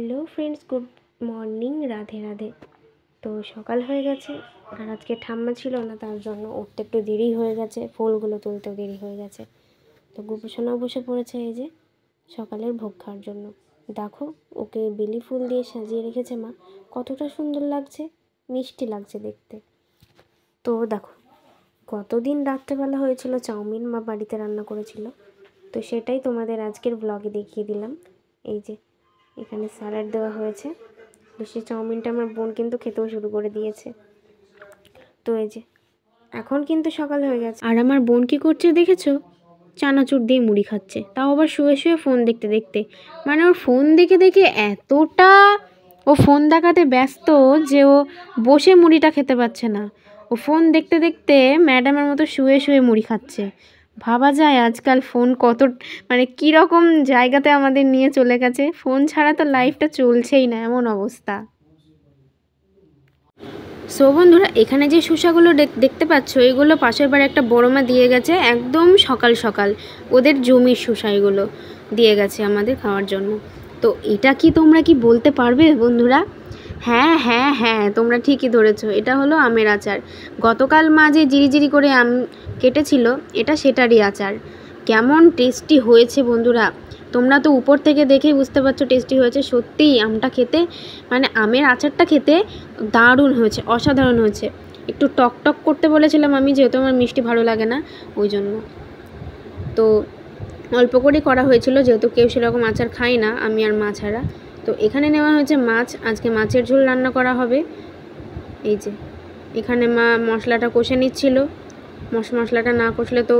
Hello friends, good morning, Radhe Radhe. তো সকাল হয়ে গেছে আর আজকে ঠাম্মা ছিল না, তার জন্য উঠতে একটু দেরি হয়ে গেছে, ফুলগুলো তুলতেও দেরি হয়ে গেছে। তো গোপোষণাও বসে পড়েছে এই যে সকালের ভোগ খাওয়ার জন্য। দেখো, ওকে বেলি ফুল দিয়ে সাজিয়ে রেখেছে মা, কতটা সুন্দর লাগছে, মিষ্টি লাগছে দেখতে। তো দেখো, কতদিন রাত্রেবেলা হয়েছিল চাউমিন মা বাড়িতে রান্না করেছিল, তো সেটাই তোমাদের আজকের ব্লগে দেখিয়ে দিলাম। এই যে এখানে স্যালাড দেওয়া হয়েছে, বেশি চাউমিনটা আমার বোন কিন্তু খেতেও শুরু করে দিয়েছে। তো এই যে এখন কিন্তু সকাল হয়ে গেছে, আর আমার বোন কি করছে দেখেছো? চানাচুর দিয়ে মুড়ি খাচ্ছে, তাও আবার শুয়ে শুয়ে ফোন দেখতে দেখতে। মানে ওর ফোন দেখে দেখে এতটা ও ফোন দেখাতে ব্যস্ত যে ও বসে মুড়িটা খেতে পারছে না। ও ফোন দেখতে দেখতে ম্যাডামের মতো শুয়ে শুয়ে মুড়ি খাচ্ছে। ভাবা যায় আজকাল ফোন কত মানে কীরকম জায়গাতে আমাদের নিয়ে চলে গেছে। ফোন ছাড়া তো লাইফটা চলছেই না, এমন অবস্থা। সো বন্ধুরা, এখানে যে শসাগুলো দেখতে পাচ্ছ, এগুলো পাশের বাড়ি একটা বড় মা দিয়ে গেছে, একদম সকাল সকাল ওদের জমির শসা এগুলো দিয়ে গেছে আমাদের খাওয়ার জন্য। তো এটা কি তোমরা কি বলতে পারবে বন্ধুরা? হ্যাঁ হ্যাঁ হ্যাঁ, তোমরা ঠিকই ধরেছো, এটা হলো আমের আচার। গতকাল মা যে জিরি করে আম কেটেছিল, এটা সেটারই আচার। কেমন টেস্টি হয়েছে বন্ধুরা, তোমরা তো উপর থেকে দেখেই বুঝতে পারছো টেস্টি হয়েছে। সত্যিই আমটা খেতে, মানে আমের আচারটা খেতে দারুণ হয়েছে, অসাধারণ হয়েছে। একটু টক টক করতে বলেছিলাম আমি, যেহেতু আমার মিষ্টি ভালো লাগে না ওই জন্য। তো অল্প করে করা হয়েছিল, যেহেতু কেউ সেরকম আচার খায় না আমি আর মা ছাড়া। তো এখানে নেওয়া হয়েছে মাছ, আজকে মাছের ঝোল রান্না করা হবে। এই যে এখানে মা মশলাটা কষে নিচ্ছিল। মশলাটা না কষলে তো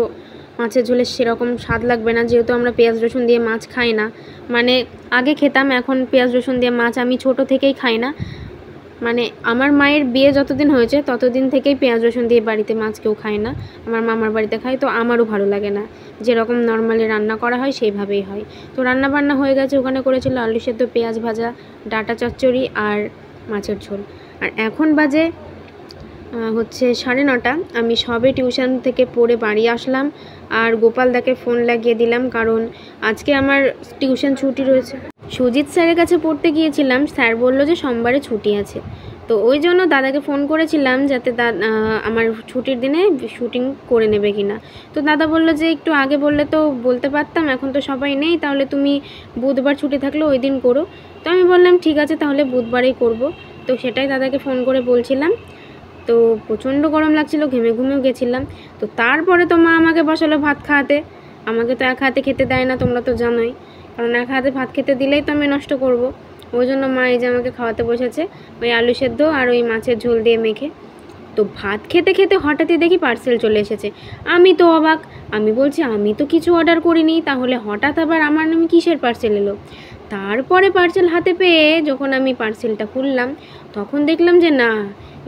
মাছের ঝোলে সেরকম স্বাদ লাগবে না, যেহেতু আমরা পেঁয়াজ রসুন দিয়ে মাছ খাই না। মানে আগে খেতাম, এখন পেঁয়াজ রসুন দিয়ে মাছ আমি ছোট থেকেই খাই না। মানে আমার মায়ের বিয়ে যতদিন হয়েছে ততদিন থেকেই পেঁয়াজ রসুন দিয়ে বাড়িতে মাছ কেউ খায় না। আমার মামার বাড়িতে খায়, তো আমারও ভালো লাগে না। যেরকম নর্মালি রান্না করা হয় সেইভাবেই হয়। তো রান্না বান্না হয়ে গেছে, ওখানে করেছিল আলু সেদ্ধ, পেঁয়াজ ভাজা, ডাঁটা চচ্চড়ি আর মাছের ঝোল। আর এখন বাজে হচ্ছে 9:30। আমি সবে টিউশন থেকে পড়ে বাড়ি আসলাম আর গোপালদাকে ফোন লাগিয়ে দিলাম, কারণ আজকে আমার টিউশন ছুটি রয়েছে। সুজিত স্যারের কাছে পড়তে গিয়েছিলাম, স্যার বলল যে সোমবারে ছুটি আছে। তো ওই জন্য দাদাকে ফোন করেছিলাম যাতে আমার ছুটির দিনে শুটিং করে নেবে কিনা। তো দাদা বলল যে একটু আগে বললে তো বলতে পারতাম, এখন তো সবাই নেই, তাহলে তুমি বুধবার ছুটি থাকলে ওই দিন করো। তো আমি বললাম ঠিক আছে, তাহলে বুধবারেই করব। তো সেটাই দাদাকে ফোন করে বলছিলাম। তো প্রচণ্ড গরম লাগছিল, ঘেমে ঘুমেও গেছিলাম। তো তারপরে তো মা আমাকে বসালো ভাত খাওয়াতে। আমাকে তো এক হাতে খেতে দেয় না, তোমরা তো জানোই, কারণ এক হাতে ভাত খেতে দিলেই তো আমি নষ্ট করব। ওই জন্য মা এই যে আমাকে খাওয়াতে বসেছে, ওই আলু সেদ্ধ আর ওই মাছের ঝোল দিয়ে মেখে। তো ভাত খেতে খেতে হঠাৎই দেখি পার্সেল চলে এসেছে। আমি তো অবাক, আমি বলছি আমি তো কিছু অর্ডার করিনি, তাহলে হঠাৎ আবার আমার নামে কিসের পার্সেল এলো। তারপরে পার্সেল হাতে পেয়ে যখন আমি পার্সেলটা খুললাম, তখন দেখলাম যে না,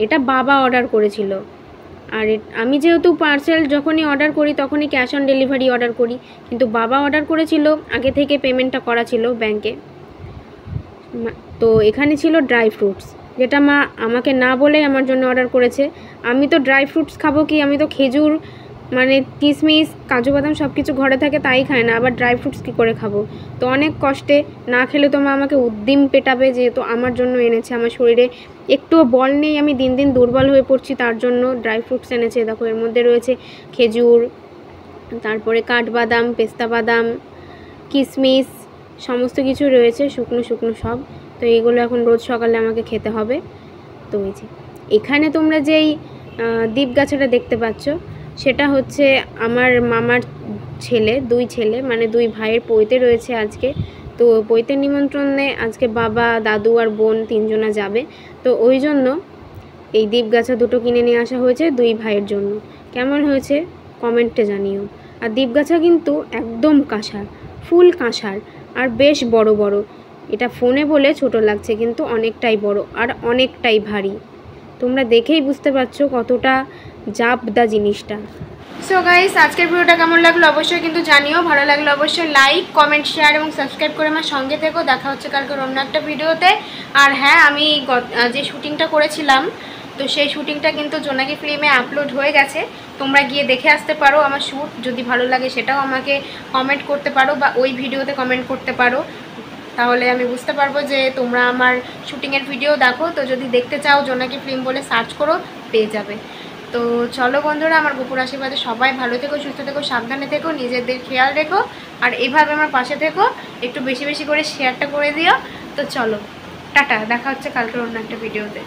এটা বাবা অর্ডার করেছিল। আর আমি যেহেতু পার্সেল যখনই অর্ডার করি তখনই ক্যাশ অন ডেলিভারি অর্ডার করি, কিন্তু বাবা অর্ডার করেছিল, আগে থেকে পেমেন্টটা করা ছিল ব্যাংকে। তো এখানে ছিল ড্রাই ফ্রুটস, যেটা মা আমাকে না বলে আমার জন্য অর্ডার করেছে। আমি তো ড্রাই ফ্রুটস খাবো কি, আমি তো খেজুর মানে কিশমিশ কাজু বাদাম সব কিছু ঘরে থাকে তাই খায় না, আবার ড্রাই ফ্রুটস কী করে খাবো। তো অনেক কষ্টে, না খেলে তো মা আমাকে উদ্দিম পেটাবে, যেহেতু আমার জন্য এনেছে। আমার শরীরে একটুও বল নেই, আমি দিন দিন দুর্বল হয়ে পড়ছি, তার জন্য ড্রাই ফ্রুটস এনেছে। দেখো এর মধ্যে রয়েছে খেজুর, তারপরে কাঠবাদাম, পেস্তা বাদাম, কিশমিশ, সমস্ত কিছু রয়েছে, শুকনো শুকনো সব। তো এইগুলো এখন রোজ সকালে আমাকে খেতে হবে। তো এই যে এখানে তোমরা যেই দ্বীপ গাছাটা দেখতে পাচ্ছ, সেটা হচ্ছে আমার মামার ছেলে, 2 ছেলে, মানে 2 ভাইয়ের পৈতে রয়েছে আজকে। তো পৈতের নিমন্ত্রণে আজকে বাবা, দাদু আর বোন 3 জনা যাবে। তো ওই জন্য এই দ্বীপ গাছা দুটো কিনে নিয়ে আসা হয়েছে 2 ভাইয়ের জন্য। কেমন হয়েছে কমেন্টে জানিও। আর দ্বীপ গাছা কিন্তু একদম কাঁসার, ফুল কাঁসার, আর বেশ বড় বড়। এটা ফোনে বলে ছোট লাগছে, কিন্তু অনেকটাই বড় আর অনেকটাই ভারী। তোমরা দেখেই বুঝতে পারছো কতটা জাবদা জিনিসটা। সো গাইস, আজকের ভিডিওটা কেমন লাগলো অবশ্যই কিন্তু জানিও। ভালো লাগলে অবশ্যই লাইক, কমেন্ট, শেয়ার এবং সাবস্ক্রাইব করে আমার সঙ্গে থেকো। দেখা হচ্ছে কালকে অন্য একটা ভিডিওতে। আর হ্যাঁ, আমি যে শুটিংটা করেছিলাম, তো সেই শুটিংটা কিন্তু জোনাকি ফিল্মে আপলোড হয়ে গেছে। তোমরা গিয়ে দেখে আসতে পারো আমার শ্যুট, যদি ভালো লাগে সেটাও আমাকে কমেন্ট করতে পারো, বা ওই ভিডিওতে কমেন্ট করতে পারো। তাহলে আমি বুঝতে পারবো যে তোমরা আমার শুটিংয়ের ভিডিও দেখো। তো যদি দেখতে চাও জোনাকি ফিল্ম বলে সার্চ করো, পেয়ে যাবে। তো চলো বন্ধুরা, আমার গোপুর আশীর্বাদে সবাই ভালো থেকো, সুস্থ থেকো, সাবধানে থেকো, নিজেদের খেয়াল রেখো, আর এইভাবে আমার পাশে থেকো। একটু বেশি বেশি করে শেয়ারটা করে দিও। তো চলো, টাটা, দেখা হচ্ছে কালকের অন্য একটা ভিডিওতে।